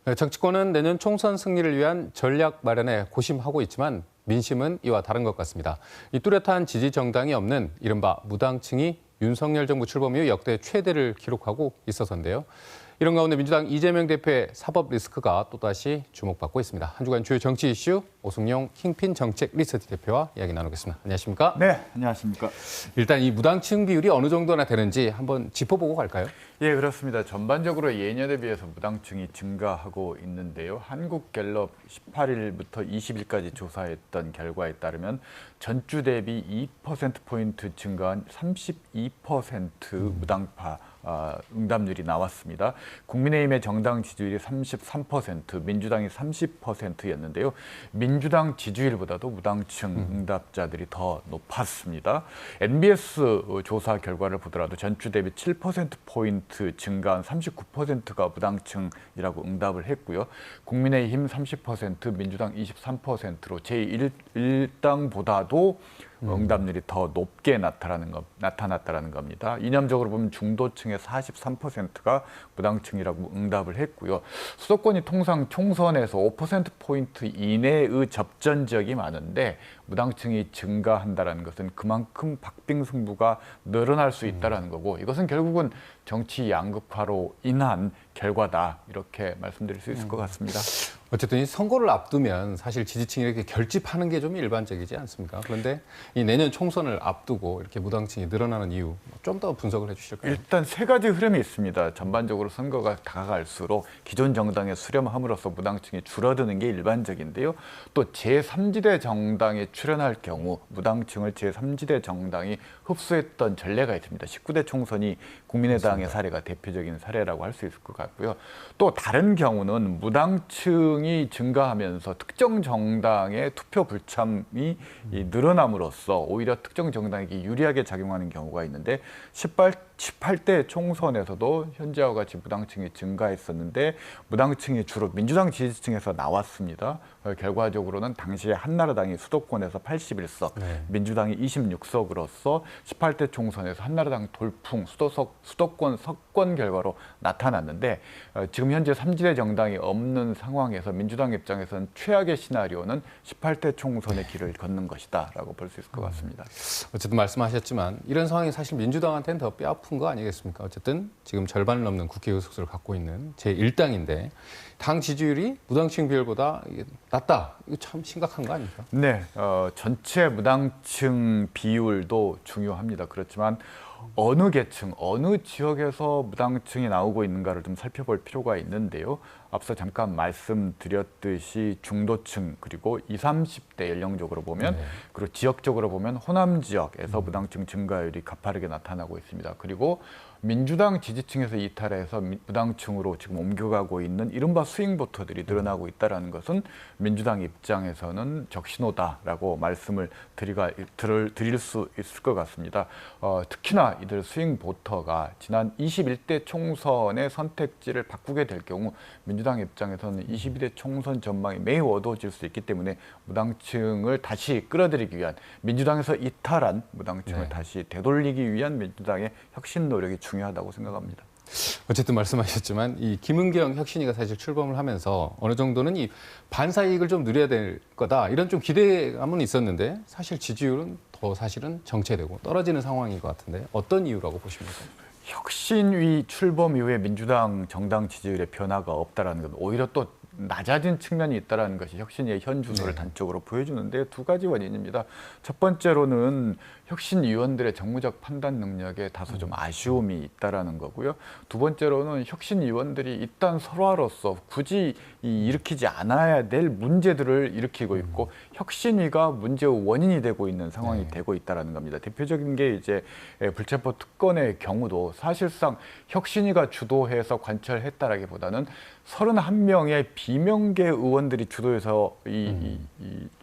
네, 정치권은 내년 총선 승리를 위한 전략 마련에 고심하고 있지만 민심은 이와 다른 것 같습니다. 이 뚜렷한 지지 정당이 없는 이른바 무당층이 윤석열 정부 출범 이후 역대 최대를 기록하고 있어서인데요. 이런 가운데 민주당 이재명 대표의 사법 리스크가 또다시 주목받고 있습니다. 한 주간 주요 정치 이슈 오승용 킹핀 정책 리서치 대표와 이야기 나누겠습니다. 안녕하십니까? 네, 안녕하십니까? 일단 이 무당층 비율이 어느 정도나 되는지 한번 짚어보고 갈까요? 예, 그렇습니다. 전반적으로 예년에 비해서 무당층이 증가하고 있는데요. 한국갤럽 18일부터 20일까지 조사했던 결과에 따르면 전주 대비 2%포인트 증가한 32% 무당파 응답률이 나왔습니다. 국민의힘의 정당 지지율이 33%, 민주당이 30%였는데요. 민주당 지지율보다도 무당층 응답자들이 더 높았습니다. NBS 조사 결과를 보더라도 전주 대비 7%포인트 증가한 39%가 무당층이라고 응답을 했고요. 국민의힘 30%, 민주당 23%로 제1당보다도 응답률이 더 높게 나타났다는 겁니다. 이념적으로 보면 중도층의 43%가 무당층이라고 응답을 했고요. 수도권이 통상 총선에서 5%포인트 이내의 접전적이 많은데 무당층이 증가한다는 것은 그만큼 박빙승부가 늘어날 수 있다는 거고 이것은 결국은 정치 양극화로 인한 결과다 이렇게 말씀드릴 수 있을 것 같습니다. 어쨌든 이 선거를 앞두면 사실 지지층이 이렇게 결집하는 게 좀 일반적이지 않습니까? 그런데 이 내년 총선을 앞두고 이렇게 무당층이 늘어나는 이유 좀 더 분석을 해주실까요? 일단 세 가지 흐름이 있습니다. 전반적으로 선거가 다가갈수록 기존 정당에 수렴함으로써 무당층이 줄어드는 게 일반적인데요. 또 제3지대 정당에 출연할 경우 무당층을 제3지대 정당이 흡수했던 전례가 있습니다. 19대 총선이 국민의당의 사례가 대표적인 사례라고 할 수 있을 것 같고요. 또 다른 경우는 무당층이 증가하면서 특정 정당의 투표 불참이 늘어남으로써 오히려 특정 정당에게 유리하게 작용하는 경우가 있는데 18대 총선에서도 현재와 같이 무당층이 증가했었는데 무당층이 주로 민주당 지지층에서 나왔습니다. 결과적으로는 당시에 한나라당이 수도권에서 81석, 민주당이 26석으로서 18대 총선에서 한나라당 돌풍, 수도권 석권 결과로 나타났는데 지금 현재 3지대 정당이 없는 상황에서 민주당 입장에서는 최악의 시나리오는 18대 총선의 길을 걷는 것이다 라고 볼 수 있을 것 같습니다. 어쨌든 말씀하셨지만 이런 상황이 사실 민주당한테는 더 뼈아픈 거 아니겠습니까? 어쨌든 지금 절반을 넘는 국회 의석수를 갖고 있는 제1당인데 당 지지율이 무당층 비율보다 낮다. 이거 참 심각한 거 아닙니까? 네, 전체 무당층 비율도 중요합니다. 그렇지만 어느 계층, 어느 지역에서 무당층이 나오고 있는가를 좀 살펴볼 필요가 있는데요. 앞서 잠깐 말씀드렸듯이 중도층 그리고 20, 30대 연령적으로 보면 그리고 지역적으로 보면 호남 지역에서 무당층 증가율이 가파르게 나타나고 있습니다. 그리고 민주당 지지층에서 이탈해서 무당층으로 지금 옮겨가고 있는 이른바 스윙보터들이 늘어나고 있다는 것은 민주당 입장에서는 적신호다라고 말씀을 드릴 수 있을 것 같습니다. 특히나 이들 스윙보터가 지난 21대 총선의 선택지를 바꾸게 될 경우 민주당 입장에서는 22대 총선 전망이 매우 어두워질 수 있기 때문에 무당층을 다시 끌어들이기 위한 민주당에서 이탈한 무당층을 다시 되돌리기 위한 민주당의 혁신 노력이 중요하다고 생각합니다. 어쨌든 말씀하셨지만 이 김은경 혁신위가 사실 출범을 하면서 어느 정도는 이 반사 이익을 좀 누려야 될 거다 이런 좀 기대감은 있었는데 사실 지지율은 더 사실은 정체되고 떨어지는 상황인 것 같은데 어떤 이유라고 보십니까? 혁신위 출범 이후에 민주당 정당 지지율의 변화가 없다라는 건 오히려 또 낮아진 측면이 있다는 것이 혁신위의 현 주소를 단적으로 보여주는데 두 가지 원인입니다. 첫 번째로는 혁신위원들의 정무적 판단 능력에 다소 좀 아쉬움이 있다라는 거고요. 두 번째로는 혁신위원들이 일단 설화로서 굳이 일으키지 않아야 될 문제들을 일으키고 있고 혁신위가 문제의 원인이 되고 있는 상황이 되고 있다는 겁니다. 대표적인 게 이제 불체포 특권의 경우도 사실상 혁신위가 주도해서 관철했다라기보다는 31명의 비명계 의원들이 주도해서 이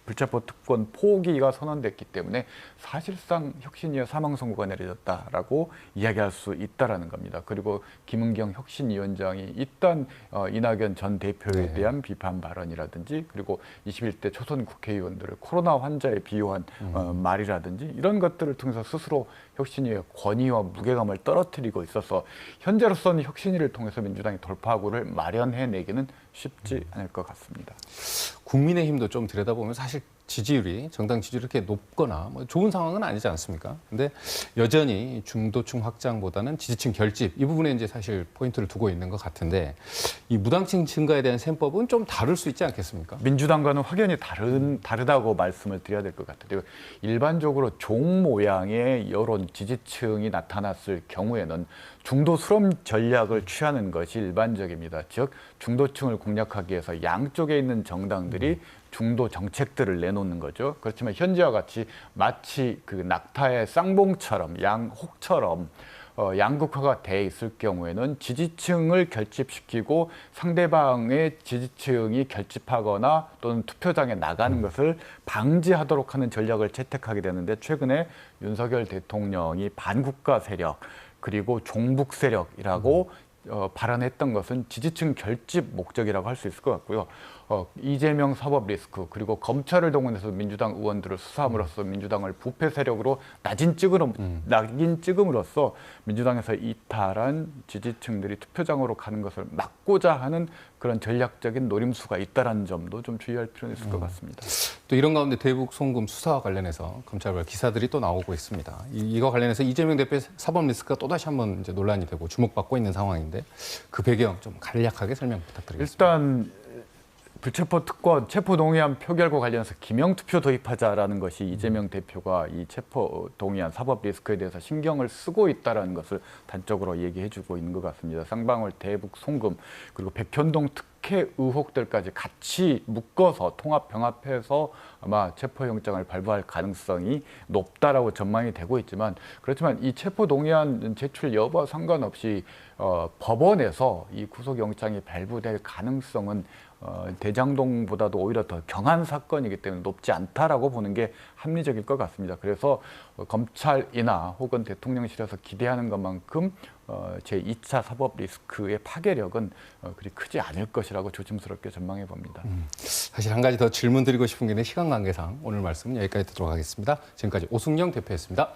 불체포 특권 포기가 선언됐기 때문에 사실상 혁신위의 사망 선고가 내려졌다라고 이야기할 수 있다라는 겁니다. 그리고 김은경 혁신위원장이 일단 이낙연 전 대표에 대한 비판 발언이라든지 그리고 21대 초선 국회의원들을 코로나 환자에 비유한 말이라든지 이런 것들을 통해서 스스로 혁신위의 권위와 무게감을 떨어뜨리고 있어서 현재로서는 혁신위를 통해서 민주당이 돌파구를 마련해내기는 쉽지 않을 것 같습니다. 국민의힘도 좀 들여다보면 사실 지지율이 정당 지지율이 이렇게 높거나 뭐 좋은 상황은 아니지 않습니까? 근데 여전히 중도층 확장보다는 지지층 결집 이 부분에 이제 사실 포인트를 두고 있는 것 같은데 이 무당층 증가에 대한 셈법은 좀 다를 수 있지 않겠습니까? 민주당과는 확연히 다르다고 말씀을 드려야 될 것 같아요. 일반적으로 종 모양의 여론 지지층이 나타났을 경우에는 중도 수렴 전략을 취하는 것이 일반적입니다. 즉 중도층을 공략하기 위해서 양쪽에 있는 정당들이 중도 정책들을 내놓는 거죠. 그렇지만 현재와 같이 마치 그 낙타의 쌍봉처럼 양혹처럼 양극화가 돼 있을 경우에는 지지층을 결집시키고 상대방의 지지층이 결집하거나 또는 투표장에 나가는 것을 방지하도록 하는 전략을 채택하게 되는데 최근에 윤석열 대통령이 반국가 세력 그리고 종북 세력이라고 발언했던 것은 지지층 결집 목적이라고 할 수 있을 것 같고요. 이재명 사법 리스크 그리고 검찰을 동원해서 민주당 의원들을 수사함으로써 민주당을 부패 세력으로 낙인 찍음으로써 민주당에서 이탈한 지지층들이 투표장으로 가는 것을 막고자 하는 그런 전략적인 노림수가 있다는 점도 좀 주의할 필요는 있을 것 같습니다. 또 이런 가운데 대북 송금 수사와 관련해서 검찰발 기사들이 또 나오고 있습니다. 이거 관련해서 이재명 대표의 사법 리스크가 또다시 한번 이제 논란이 되고 주목받고 있는 상황인데 그 배경 좀 간략하게 설명 부탁드리겠습니다. 일단 불체포 특권, 체포 동의안 표결과 관련해서 기명 투표 도입하자라는 것이 이재명 대표가 이 체포 동의안 사법 리스크에 대해서 신경을 쓰고 있다라는 것을 단적으로 얘기해주고 있는 것 같습니다. 쌍방울 대북 송금 그리고 백현동 특혜 의혹들까지 같이 묶어서 병합해서 아마 체포영장을 발부할 가능성이 높다라고 전망이 되고 있지만 그렇지만 이 체포 동의안 제출 여부와 상관없이 법원에서 이 구속영장이 발부될 가능성은 대장동보다도 오히려 더 경한 사건이기 때문에 높지 않다라고 보는 게 합리적일 것 같습니다. 그래서 검찰이나 혹은 대통령실에서 기대하는 것만큼 제2차 사법 리스크의 파괴력은 그리 크지 않을 것이라고 조심스럽게 전망해 봅니다. 사실 한 가지 더 질문 드리고 싶은 게 있는데 시간 관계상 오늘 말씀은 여기까지 듣도록 하겠습니다. 지금까지 오승영 대표였습니다.